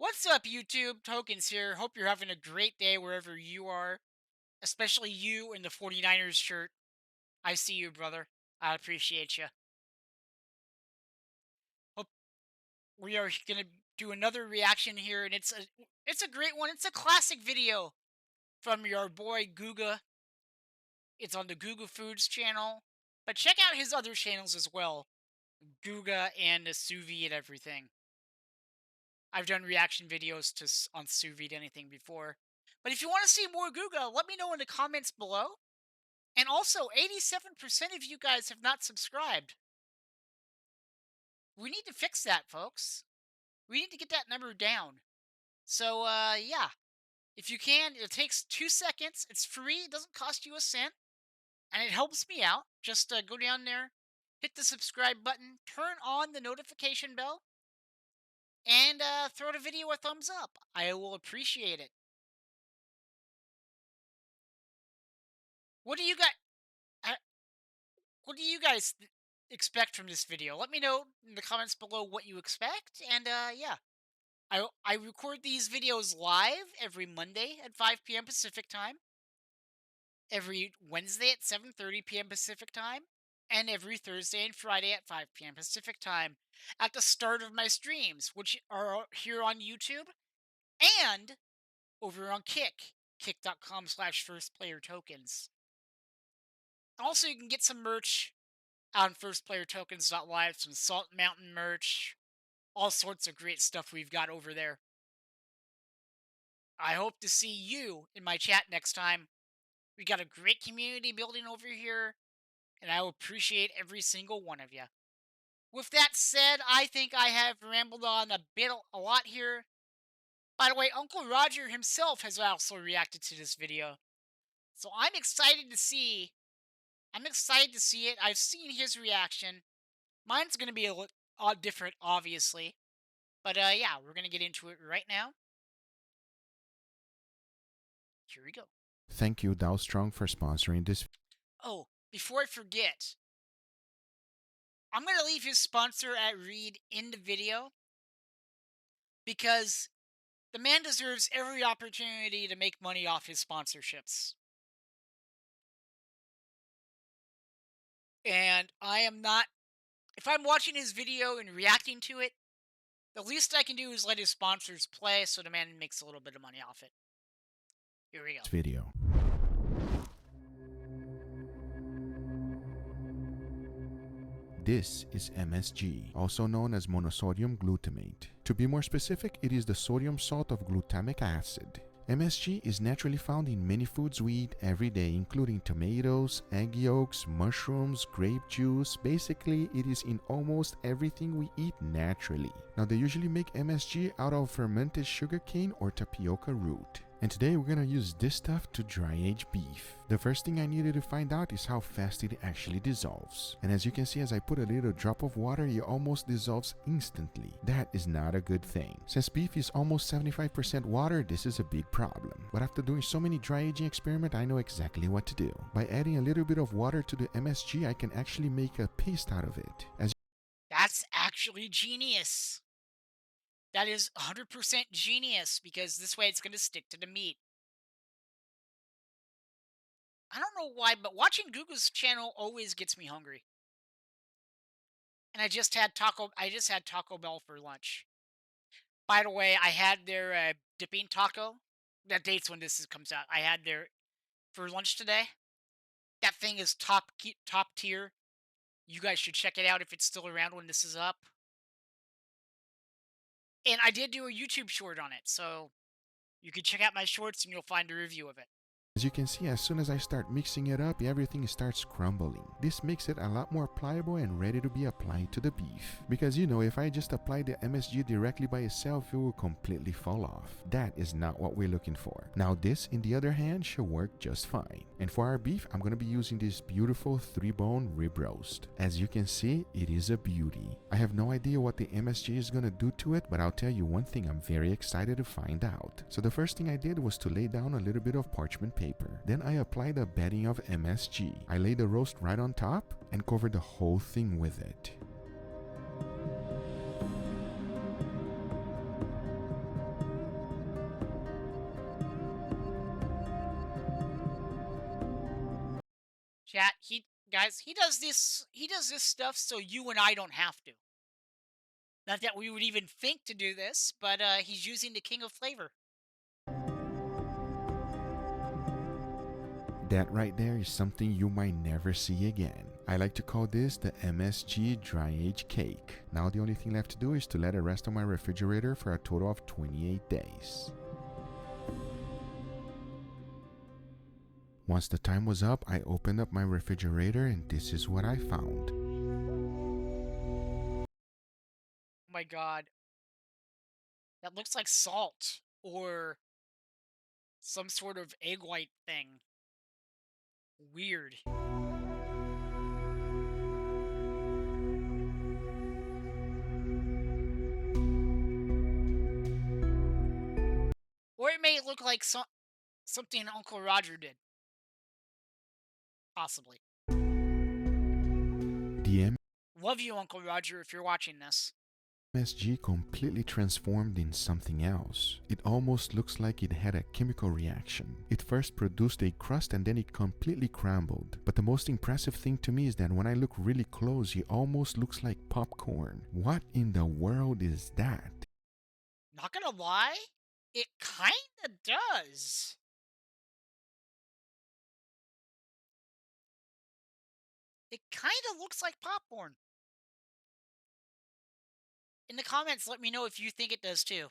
What's up, YouTube? Tokens here. Hope you're having a great day wherever you are, especially you in the 49ers shirt. I see you, brother. I appreciate you. Hope we are going to do another reaction here, and it's a great one. It's a classic video from your boy Guga. It's on the Guga Foods channel, but check out his other channels as well, Guga and the sous vide and everything. I've done reaction videos on sous vide anything before. But if you want to see more Guga, let me know in the comments below. And also, 87% of you guys have not subscribed. We need to fix that, folks. We need to get that number down. So, yeah. If you can, it takes 2 seconds. It's free. It doesn't cost you a cent. And it helps me out. Just go down there, hit the subscribe button, turn on the notification bell, and throw the video a thumbs up. I will appreciate it. What do you guys? What do you guys expect from this video? Let me know in the comments below what you expect, and yeah, I record these videos live every Monday at 5 p.m. Pacific time, every Wednesday at 7:30 p.m. Pacific time, and every Thursday and Friday at 5 p.m. Pacific time at the start of my streams, which are here on YouTube and over on kick.com/firstplayertokens. Also, you can get some merch on firstplayertokens.live, some Salt Mountain merch, all sorts of great stuff we've got over there. I hope to see you in my chat next time. We got a great community building over here, and I will appreciate every single one of you. With that said, I think I have rambled on a lot here. By the way, Uncle Roger himself has also reacted to this video. So I'm excited to see. I'm excited to see it. I've seen his reaction. Mine's going to be a little different, obviously. But yeah, we're going to get into it right now. Here we go. Thank you, Dow Strong, for sponsoring this. Oh, before I forget, I'm going to leave his sponsor at read in the video because the man deserves every opportunity to make money off his sponsorships. And I am not, if I'm watching his video and reacting to it, the least I can do is let his sponsors play so the man makes a little bit of money off it. Here we go. Video. This is MSG, also known as monosodium glutamate. To be more specific, it is the sodium salt of glutamic acid. MSG is naturally found in many foods we eat every day, including tomatoes, egg yolks, mushrooms, grape juice. Basically, it is in almost everything we eat naturally. Now, they usually make MSG out of fermented sugarcane or tapioca root. And today we're gonna use this stuff to dry age beef. The first thing I needed to find out is how fast it actually dissolves. And as you can see, as I put a little drop of water, it almost dissolves instantly. That is not a good thing. Since beef is almost 75% water, this is a big problem. But after doing so many dry aging experiments, I know exactly what to do. By adding a little bit of water to the MSG, I can actually make a paste out of it. That's actually genius. That is 100% genius because this way it's going to stick to the meat. I don't know why, but watching Google's channel always gets me hungry. And I just had Taco Bell for lunch. By the way, I had their dipping taco. That dates when comes out. I had their for lunch today. That thing is top tier. You guys should check it out if it's still around when this is up. And I did do a YouTube short on it, so you can check out my shorts and you'll find a review of it. As you can see, as soon as I start mixing it up, everything starts crumbling. This makes it a lot more pliable and ready to be applied to the beef. Because you know, if I just apply the MSG directly by itself, it will completely fall off. That is not what we're looking for. Now this, in the other hand, should work just fine. And for our beef, I'm going to be using this beautiful 3-bone rib roast. As you can see, it is a beauty. I have no idea what the MSG is going to do to it, but I'll tell you one thing I'm very excited to find out. So the first thing I did was to lay down a little bit of parchment paper. Then I applied a bedding of MSG. I laid the roast right on top and covered the whole thing with it. chat. He does this stuff so you and I don't have to. Not that we would even think to do this, but he's using the king of flavor. That right there is something you might never see again. I like to call this the MSG dry age cake. Now the only thing left to do is to let it rest on my refrigerator for a total of 28 days. Once the time was up, I opened up my refrigerator and this is what I found. Oh my god. That looks like salt or some sort of egg white thing. Weird. Or it may look like something Uncle Roger did. Possibly. The Love you, Uncle Roger, if you're watching this. MSG completely transformed in something else. It almost looks like it had a chemical reaction. It first produced a crust and then it completely crumbled. But the most impressive thing to me is that when I look really close, it almost looks like popcorn. What in the world is that? Not gonna lie, it kinda does. It kinda looks like popcorn. In the comments, let me know if you think it does too.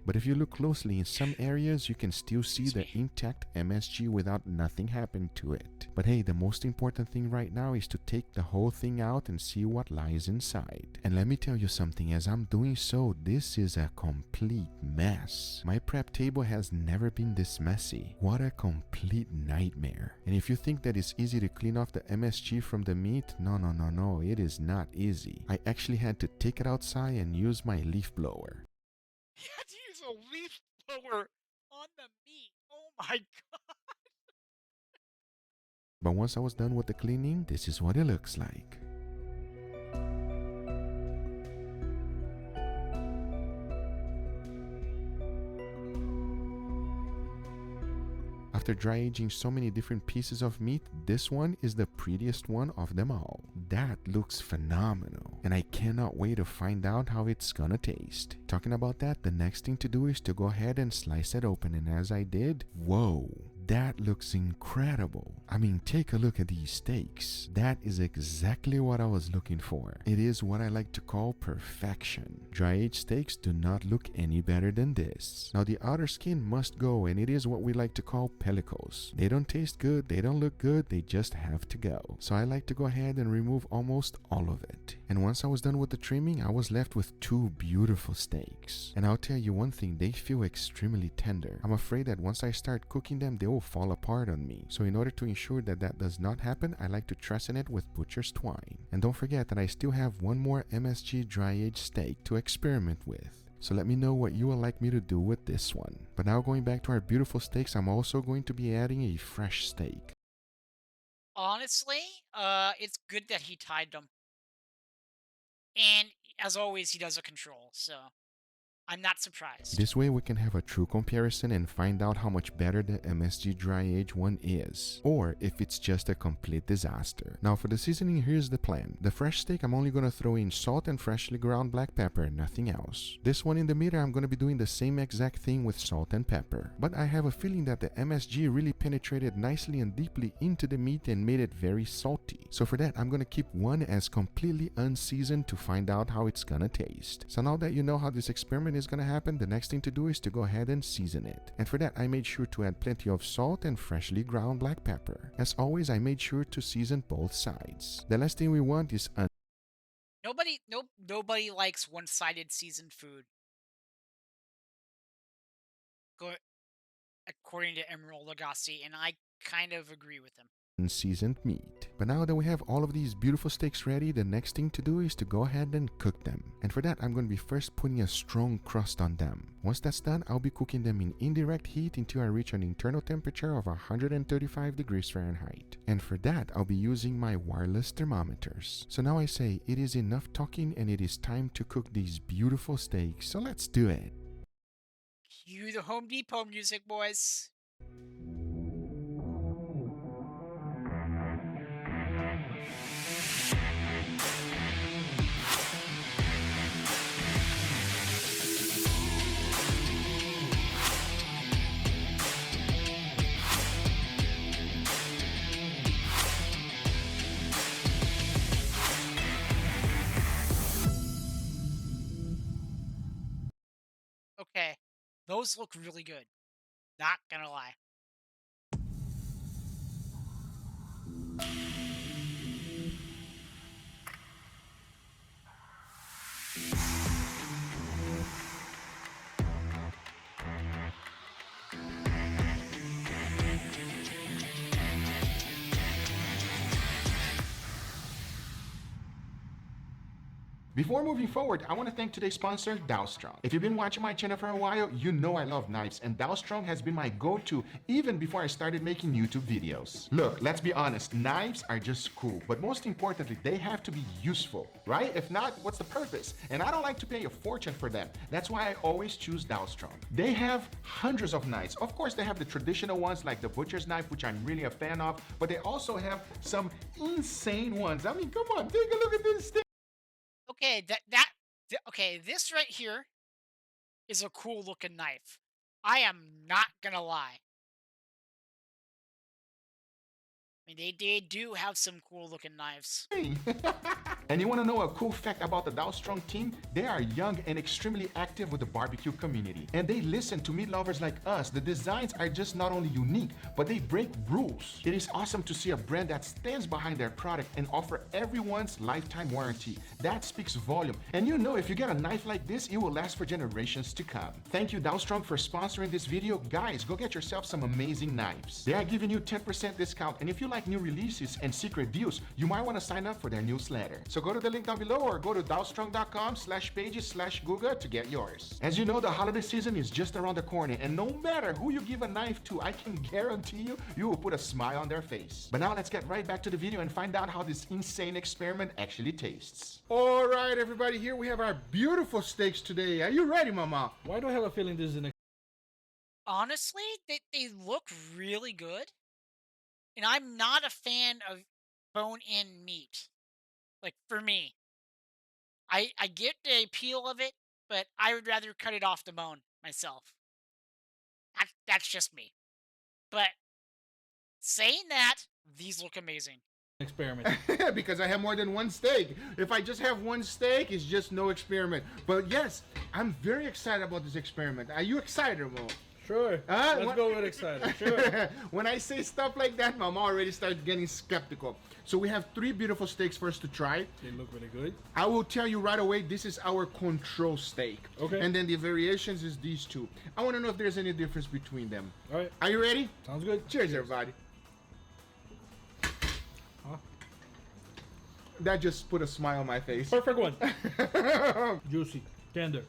But if you look closely in some areas, you can still see Excuse the me. intact MSG without nothing happening to it. But hey, the most important thing right now is to take the whole thing out and see what lies inside. And let me tell you something, as I'm doing so, this is a complete mess. My prep table has never been this messy. What a complete nightmare. And if you think that it's easy to clean off the MSG from the meat, no, it is not easy. I actually had to take it outside and use my leaf blower. You had to use a leaf blower on the meat. Oh my god. But once I was done with the cleaning, this is what it looks like. After dry aging so many different pieces of meat, this one is the prettiest one of them all. That looks phenomenal, and I cannot wait to find out how it's gonna taste. Talking about that, the next thing to do is to go ahead and slice it open, and as I did, whoa, that looks incredible. I mean, take a look at these steaks. That is exactly what I was looking for. It is what I like to call perfection. Dry aged steaks do not look any better than this. Now the outer skin must go, and it is what we like to call pellicles. They don't taste good, they don't look good, they just have to go. So I like to go ahead and remove almost all of it. And once I was done with the trimming, I was left with two beautiful steaks. And I'll tell you one thing, they feel extremely tender. I'm afraid that once I start cooking them, they will fall apart on me. So in order to ensure that that does not happen, I like to trussen it with butcher's twine. And don't forget that I still have one more MSG dry aged steak to experiment with. So let me know what you would like me to do with this one. But now going back to our beautiful steaks, I'm also going to be adding a fresh steak. Honestly, it's good that he tied them. And as always, he does a control, so I'm not surprised. This way we can have a true comparison and find out how much better the MSG dry age one is, or if it's just a complete disaster. Now for the seasoning, here's the plan. The fresh steak, I'm only going to throw in salt and freshly ground black pepper, nothing else. This one in the middle, I'm going to be doing the same exact thing with salt and pepper. But I have a feeling that the MSG really penetrated nicely and deeply into the meat and made it very salty. So for that, I'm going to keep one as completely unseasoned to find out how it's going to taste. So now that you know how this experiment is going to happen, the next thing to do is to go ahead and season it. And for that, I made sure to add plenty of salt and freshly ground black pepper. As always, I made sure to season both sides. The last thing we want is Nobody likes one-sided seasoned food. Go according to Emerald Lagasse, and I kind of agree with him. unseasoned meat. But now that we have all of these beautiful steaks ready, the next thing to do is to go ahead and cook them. And for that, I'm going to be first putting a strong crust on them. Once that's done, I'll be cooking them in indirect heat until I reach an internal temperature of 135 degrees Fahrenheit. And for that, I'll be using my wireless thermometers. So now I say, it is enough talking and it is time to cook these beautiful steaks, so let's do it. Cue the Home Depot music, boys. Okay. Those look really good. Not gonna lie. Before moving forward, I want to thank today's sponsor, Dowstrong. If you've been watching my channel for a while, you know I love knives, and Dowstrong has been my go-to even before I started making YouTube videos. Look, let's be honest, knives are just cool, but most importantly, they have to be useful, right? If not, what's the purpose? And I don't like to pay a fortune for them. That's why I always choose Dowstrong. They have hundreds of knives. Of course, they have the traditional ones like the butcher's knife, which I'm really a fan of, but they also have some insane ones. I mean, come on, take a look at this thing. Okay, okay, this right here is a cool looking knife. I am not gonna lie. I mean, they do have some cool looking knives. And you want to know a cool fact about the Dow Strong team? They are young and extremely active with the barbecue community. And they listen to meat lovers like us. The designs are just not only unique, but they break rules. It is awesome to see a brand that stands behind their product and offer everyone's lifetime warranty. That speaks volume. And you know, if you get a knife like this, it will last for generations to come. Thank you, Dow Strong, for sponsoring this video. Guys, go get yourself some amazing knives. They are giving you 10% discount. And if you like new releases and secret deals, you might want to sign up for their newsletter. So go to the link down below or go to dowstrong.com/pages/guga to get yours. As you know, the holiday season is just around the corner, and no matter who you give a knife to, I can guarantee you, you will put a smile on their face. But now let's get right back to the video and find out how this insane experiment actually tastes. All right, everybody, here we have our beautiful steaks today. Are you ready, Mama? Why do I have a feeling this is an Honestly, they look really good. And I'm not a fan of bone-in meat. Like for me, I get the appeal of it, but I would rather cut it off the bone myself. That's just me. But saying that, these look amazing. experiment? Because I have more than one steak. If I just have one steak, it's just no experiment. But yes, I'm very excited about this experiment. Are you excited, Mo? Sure. Let's go with excited. Sure. When I say stuff like that, Mama already starts getting skeptical. So we have 3 beautiful steaks for us to try. They look really good. I will tell you right away, this is our control steak. Okay. And then the variations is these 2. I want to know if there's any difference between them. All right. Are you ready? Sounds good. Cheers, everybody. Huh? That just put a smile on my face. Perfect one. Juicy, tender,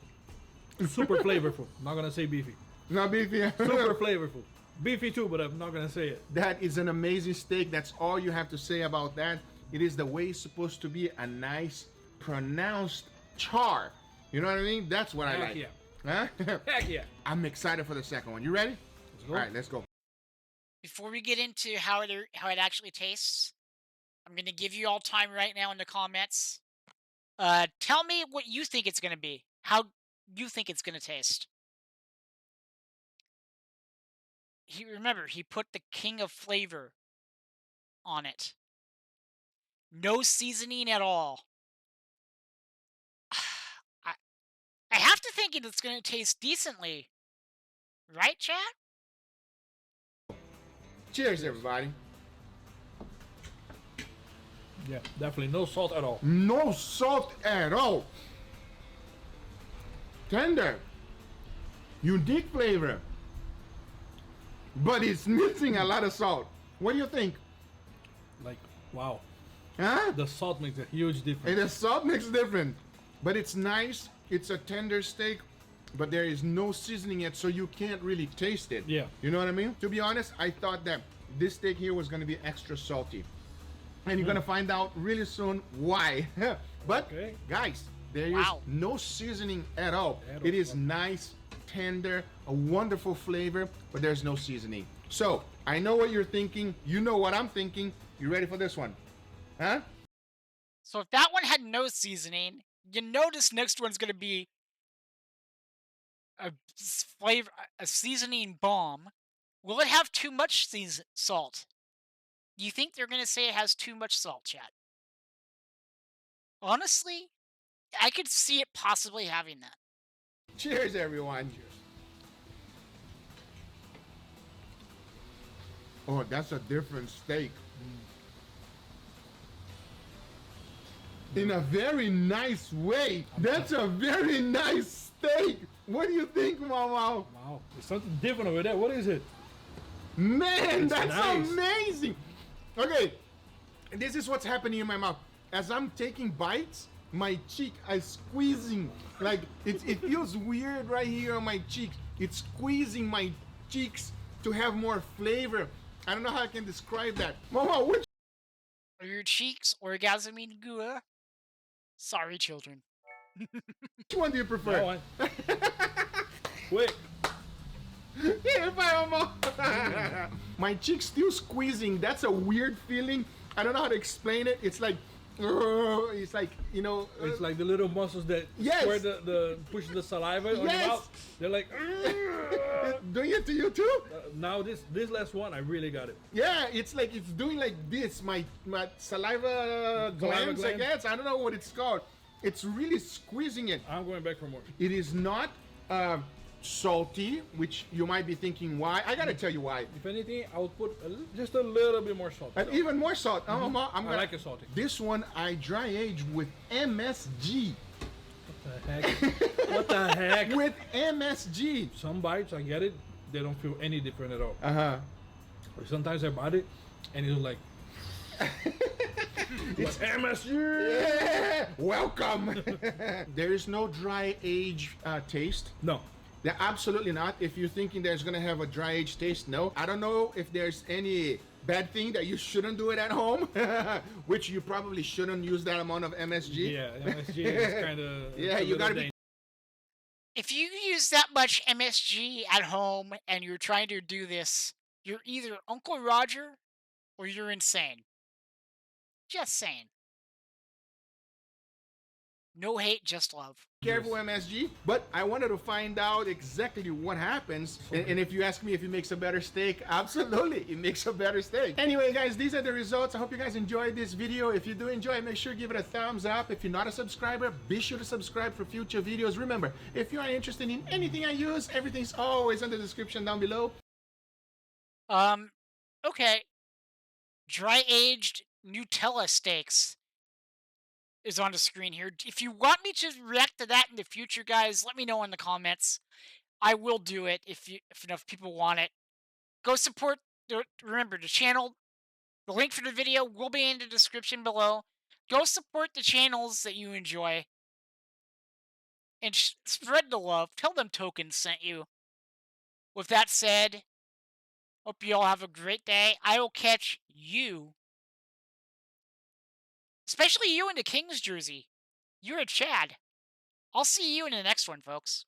super flavorful. Not gonna say beefy. Not beefy. Super flavorful. Beefy too, but I'm not gonna say it. That is an amazing steak. That's all you have to say about that. It is the way it's supposed to be, a nice, pronounced char. You know what I mean? That's what I Heck like. yeah. Huh? Heck yeah. I'm excited for the second one. You ready? Let's go. All right, let's go. Before we get into how it actually tastes, I'm gonna give you all time right now in the comments. Tell me what you think it's gonna be. How you think it's gonna taste. He put the king of flavor on it. No seasoning at all. I I have to think it's gonna taste decently, right, Chad? Cheers, everybody. Yeah, definitely no salt at all. No salt at all. Tender. Unique flavor. But it's missing a lot of salt. What do you think? Like, wow. Huh? The salt makes a huge difference. And the salt makes a difference. But it's nice. It's a tender steak. But there is no seasoning yet, so you can't really taste it. Yeah. You know what I mean? To be honest, I thought that this steak here was going to be extra salty. And you're going to find out really soon why. But, Okay. guys, there is Wow. no seasoning at all. At It is all. nice, tender, a wonderful flavor, but there's no seasoning. So, I know what you're thinking. You know what I'm thinking. You ready for this one? Huh? So if that one had no seasoning, you know this next one's gonna be a seasoning bomb. Will it have too much salt? Do you think they're gonna say it has too much salt, Chad? Honestly, I could see it possibly having that. Cheers, everyone. Oh, that's a different steak. In a very nice way. That's a very nice steak. What do you think, Mama? Wow, there's something different over there. What is it? Man, It's that's nice. amazing. Okay, this is what's happening in my mouth. As I'm taking bites, my cheek is squeezing. Like, it feels weird right here on my cheeks. It's squeezing my cheeks to have more flavor. I don't know how I can describe that. Mama, which Are your cheeks orgasming gua? Sorry, children. one do you That prefer? one. Quick. Yeah, Mama. My cheek's still squeezing. That's a weird feeling. I don't know how to explain it. It's like, it's like, you know. It's like the little muscles that Yes. where the push the saliva on your Yes. mouth. They're like. Doing it to you too? Now this last one, I really got it. Yeah, it's like it's doing like this. My saliva glands, I gland. guess. I don't know what it's called. It's really squeezing it. I'm going back for more. It is not salty, which you might be thinking why. I gotta tell you why. If anything, I would put just a little bit more salt. And even more salt. I'm I gonna, like it salty. This one I dry aged with MSG. What the heck? What the heck? With MSG. Some bites, I get it. They don't feel any different at all. Uh huh. Or sometimes I bite it, and it's like. It's MSG. Yeah, welcome. There is no dry age taste. No. Yeah, absolutely not. If you're thinking there's gonna have a dry age taste, no. I don't know if there's any bad thing that you shouldn't do it at home, which you probably shouldn't use that amount of MSG. Yeah, MSG is kind of. Yeah, you gotta be. If you use that much MSG at home and you're trying to do this, you're either Uncle Roger or you're insane. Just saying. No hate, just love. Careful, MSG. But I wanted to find out exactly what happens. And if you ask me if it makes a better steak, absolutely, it makes a better steak. Anyway, guys, these are the results. I hope you guys enjoyed this video. If you do enjoy, make sure you give it a thumbs up. If you're not a subscriber, be sure to subscribe for future videos. Remember, if you are interested in anything I use, everything's always in the description down below. Okay. Dry aged Nutella steaks is on the screen here. If you want me to react to that in the future, guys, let me know in the comments. I will do it if enough people want it. Go support remember the channel. The link for the video will be in the description below. Go support the channels that you enjoy. And spread the love. Tell them Tokens sent you. With that said, hope you all have a great day. I will catch you. Especially you in the Kings jersey. You're a Chad. I'll see you in the next one, folks.